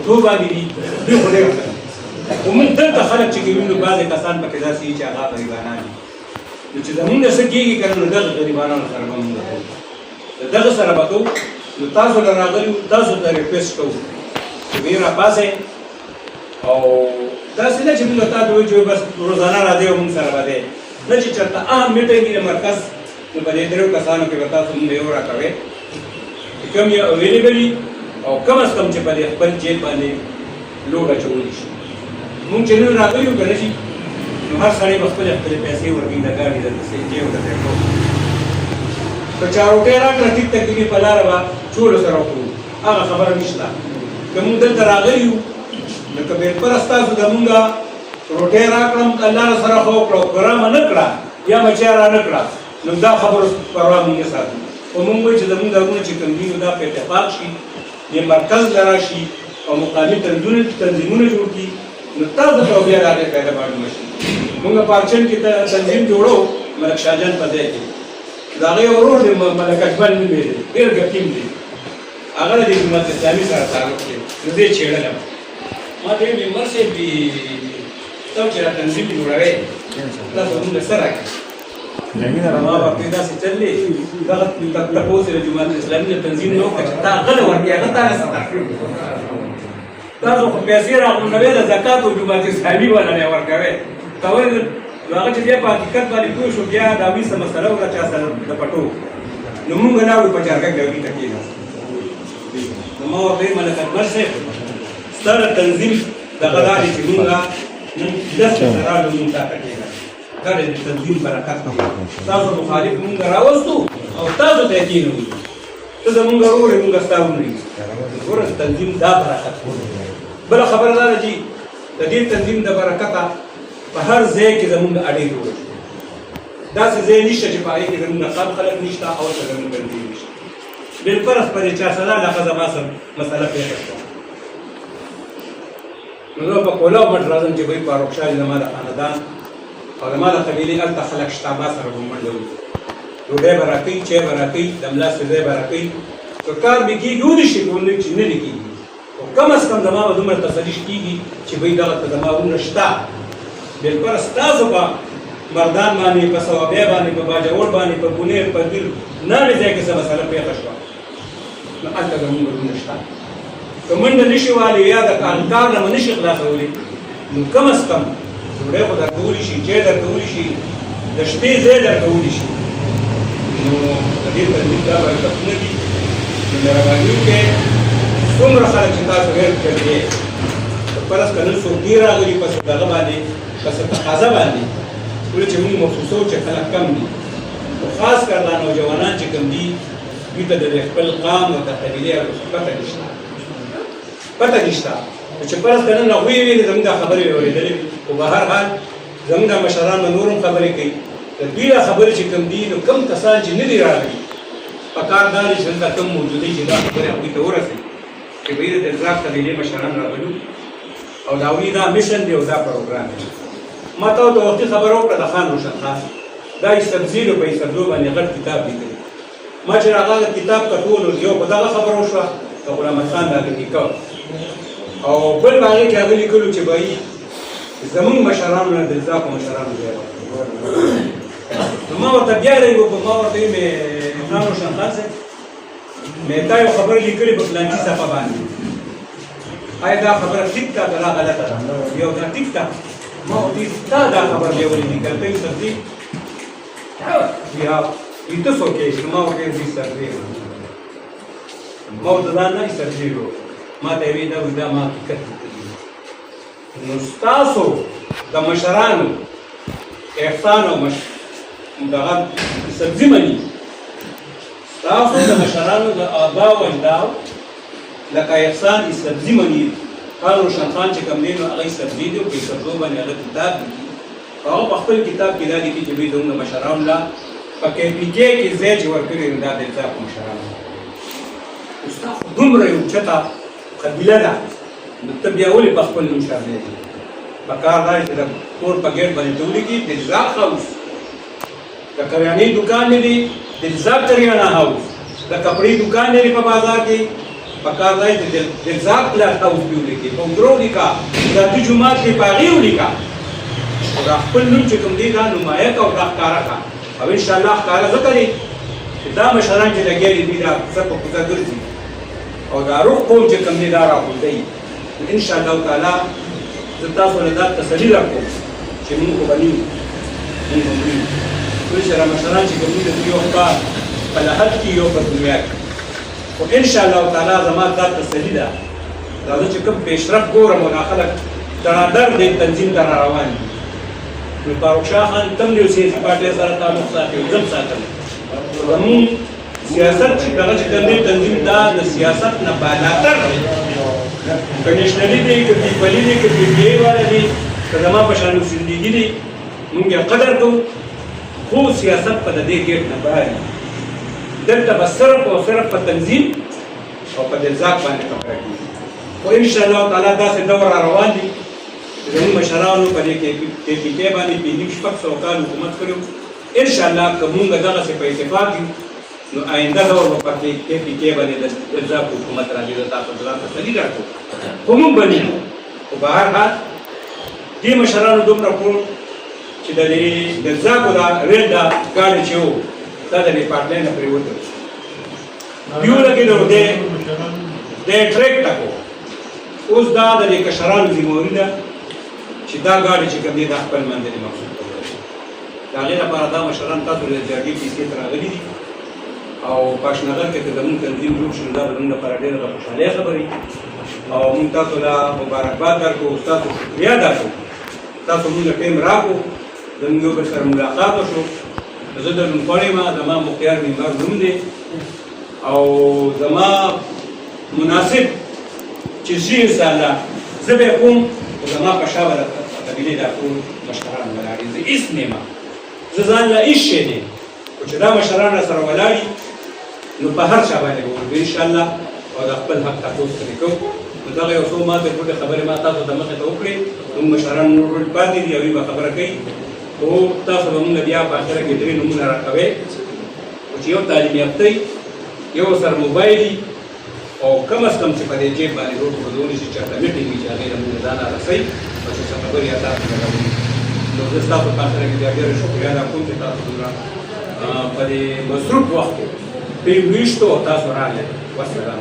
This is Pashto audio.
پښتو باندې دي دوی خو ډېر ښه خو موږ دلته خلک چې کوي نو بعضې کسان پکې داسې دي چې هغه غریبانان دي نو چې زمونږ څه کېږي که نو دغه غریبانانو سره به مونږ کوو دغه سره به کوو نو تاسو له راغلي تاسو ته ریکویسټ کوو چې ویې راپاڅئ او داسې نه چې موږ تاسو وایو چې بس روزانه راځئ او موږ سره به دی نه چې چېرته اهم میټینګ وي د مرکز نو په دې درېو کسانو کې به تاسو موږ یو راکوئ چې کوم یې اویلیبل وي او کم از کم چې په دې خپل جیب باندې لوډ اچولی شي موږ چې نن راغلي یو که نه شي نو هر سړی به خپلې پیسې ورکوي د ګاډي د جیب ته پرېږدو که چا روټۍ راکړه ټیک تکلیف په لاره به ټولو سره وکړو هغه خبره نشته که موږ دلته راغلي یو نو که بېلپرست تاسو زمونږ روټۍ راکړم که الله سره خو وکړه او کرامه نه کړه یا مې چا را نه کړه نو دا خبرو پروا موږ نه ساتو خو موږ وایو چې زمونږ دغونه چې کوم دي نو دا په اتفاق شي دې مرکز ته راشي او مقامي تنظیمونه جوړ کړي نو تاسو ته بیا د هغې فایده معلومه شي موږ پارچن کې تنظیم جوړو ملک شاهجان په ځای کې د هغې ورور دی ملک اجمل نوم یې دی ډېر ګټیم دی هغه د جماعت اسلامي سره تعلق دی نو دې څېړلم ما ته ویل ممبر صاحب تاسو چې را تنظیم جوړوئ تاسو موږ څه راکړئ ما ورته داسې چلې دغه تپوس د جماعت اسلامي د تنظیم نه وکړه چې تا غله ورکړې هغه تا نه څه تاسو خو پیسې راغونډوئ د زکات او جماعت اسلامي والا نه ورکوئ ته وایي نو هغه چې بیا په حقیقت باندې پوه شو بیا د هغوی څه مسله وکړه چا سره د پټو نو موږ لاړو په جرګه کې هغوی ته کېناستو نو ما ورته ویل ملک اکبر صاحب ستا د تنظیم دغه دا دی چې موږ نن لس ورته راغلو موږ تا ته کېناستو دا د تنظیم برکت دی تاسو مخالف موږ راوستو او تاسو ته یې کېنوي ته زموږ ورور یې موږ ستا ونړي ګوره تنظیم دا برکت دی بله خبره دا ده چې د دې تنظیم د برکته په هر ځای کې زموږ اډې جوړه شوې داسې ځای نشته چې په هغې کې زموږ کم خلک نشته او ورته زموږ بندي نشته بېلفرض په دې چا سلا دغه زما سره مسله پېښه شوه نو زه په کولاو مټ راځم چې بهی فاروق شاه زما د خاندان او زما د قبیلې هلته خلک شته ما سره به منډه وکړي ډوډۍ به راکوي چای به راکوي د ملا سزی به راکوي که کار مې کېږي ونې شي کولی چې نه دې کېږي خو کم از کم زما به دومره تسلي کېږي چې بهی دغلته زما ونه شته بېلفرض ستاسو په مردان باندې په صوابیا باندې په باجوړ باندې په بونیر په دیر ناوې ځای کې څه مسله پېښه شوه نو هلته زموږ ونه شته که منډه نشي والی یا د کار نه مو نشي خلاصولی نو کم از کم ډوډۍ خو درکولی شي چای درکولی شي د شپې ځای درکولی شي نو د دې تنظیم دا برکتونه دي نو مهرباني وکړئ څومره خلک چې تاسو غیر کړی فرض که نن څوک ډېر راغلي پس دغه باندې پس تقاضا باندې ولې چې موږ محسوسوو چې خلک کم دي خو خاص کر دا نوجوانان چې کم دي دوی ته د خپل قام او د قبیلې پته نشته پته نشته چې فرض که نن هغوی ویلې زموږ دا خبرې مې اورېدلې وي خو به هر حال زموږ دا مشران به نور هم خبرې کوي د دوی دا خبرې چې کم دي نو کم کسان چې نه دي راغلي پکار دا دی چې دلته کم موجودې چې دا خبرې هغوی ته ورسوي چې به یې د ادراک قبیلې مشران راغلي او دا وی دا میشن دی او دا پروګرام دی ما ته د وختي خبرو کړه د خان روشن خان دا یې سبزیلو په سبزو باندې غټ کتاب لیکلی ما چې هغه کتاب کټول یو په دغه خبره وشوه د غلام خان دا لیکو او بل باندې کې هغه لیکلو چې به زموږ مشرانو نه د ځاکو مشرانو دی ما ورته بیا راغلو ما ورته مې خان روشن خان سره مې دا یو خبره لیکلې په پلانکی صفحه باندې آیا دا خبره ټیک ده که دا غلطه ده یو دا ټیک ده ما ورته تا دا خبره بیا ولې لیکل ته یې سبزي بیا ته څوک یې ما ورته دې سبزي ما ورته دا نه سبزي ما ته یې دا ما حقیقت لیکلي نو ستاسو د مشرانو احسان او دغه سبزي مني ستاسو د مشرانو د آبا و اجدادو لکه احسان سبزي مني خان روشن خان چې کوم دی نو هغه سبزي دی او په سبزو باندې هغه کتاب لیکي هغه په خپل کتاب کې دا لیکي چې دوی زموږ مشرانو له په KPK کې ځای چې ورکړی نو دا د ځاکو مشرانو ستا خو دومره یو چته قبیله ده نو ته بیا ولې په خپل نوم شامل یې په کار دا چې د کور په ګیټ باندې ته ولیکي دلزاق هاوس د کریانې دوکان دی دلزاق کریانه هاوس د کپړې دوکان دی په بازار کې پکار دی چې د ذات لا تاسو ولیکي په درو لیکا د جمعات کې پاغي ولیکا او دا خپل نوم چې کوم دی دا نمایه او دا ښکارا کا او ان شاء الله ښکارا وکړي دا مشران چې لګیږي دي دا څه په کوزه ګرځي او دا روح قوم چې کوم دی دا راغونډي ان شاء الله تعالی زه تاسو له دا تسلی راکوم چې موږ وبني موږ وبني ټول شرا مشران چې کوم دی یو کار په لحد کې یو په دنیا کې او ان شاء الله تعالی زما دا تسلی ده دا چې کوم پیشرفت ګورم او خلک درادر دې تنظیم ته روان دي نو فاروق شاه خان تم یو سیاسي پارټي سره تعلق ساتي او ځم ساتل زمون سیاست چې دغه چې کوم تنظیم دا د سیاست نه بالاتر کنيشنلي دی که پیپلي دی که پی والا دی که زما په شان زندگی دی موږ قدر کوو خو سیاست په دې کې نه بهر دلته بس صرف او صرف په تنظیم او په ذات باندې خبره کیږي او ان شاء الله تعالی دا څه دور روان دي زموږ مشرانو په دې کې باندې په شپږ سوه کال حکومت کړو ان شاء الله که موږ دغه څه په اتفاق یو نو آینده دور به په کې باندې د ذات حکومت راځي د تاسو ځان ته تدلی راکړو خو موږ باندې او په هر حال دې مشرانو دومره کول چې د ذات دا ریل دا ګاډي چې وو دا د پارټي نه پریوته یو لګي نو د ټریک تاکو اوس دا د کشرانو ذمہواری ده چې دا ګاډي چې کوم دي د خپل منځلي مقصود دا غیر لپاره دا مشران تاسو له جرګې پیسې تر راغلي دي او پښنګر کې زموږ تنظیم جوړ شو دا زموږ لپاره ډېره خوشاله خبرې او موږ تاسو له مبارکباد درکو تاسو شکریا درکو تاسو موږ ټیم راکو زموږ یو سره ملاقات وشو زه د نومپړې ما زما مختیار ممبر نوم دی او زما مناسب چې شي انشاءالله زه به کوم زما په شا به قبیلې دا ټول مشران ولاړې زه هېڅ نه یم زه ځان له هېڅ شی دی خو چې دا مشران سره ولاړي نو په هر چا باندې به وکړو انشاءالله او د خپل حق تپوس ترې کوو نو دغه یو څو ماته ټولې خبرې ما تاسو ته مخې ته وکړې زموږ مشران نور پاتې دي هغوی به خبره کوي خو تاسو به مونږ بیا په اخره کې درې نومونه راکوئ خو چې یو تعلیم یافته یو سره موبایل او کم از کم چې په دې جیب باندې روټ ورځولي شي چېرته میټینګ وي چې هغې له مونږ ځان راسئ او چې څه خبرې یا تاسو ته راوړي نو زه ستاسو په اخره کې بیا ډېره شکریا ادا کوم چې تاسو دومره په دې مصروف وخت کې پرېږدو تاسو راغلئ والسلام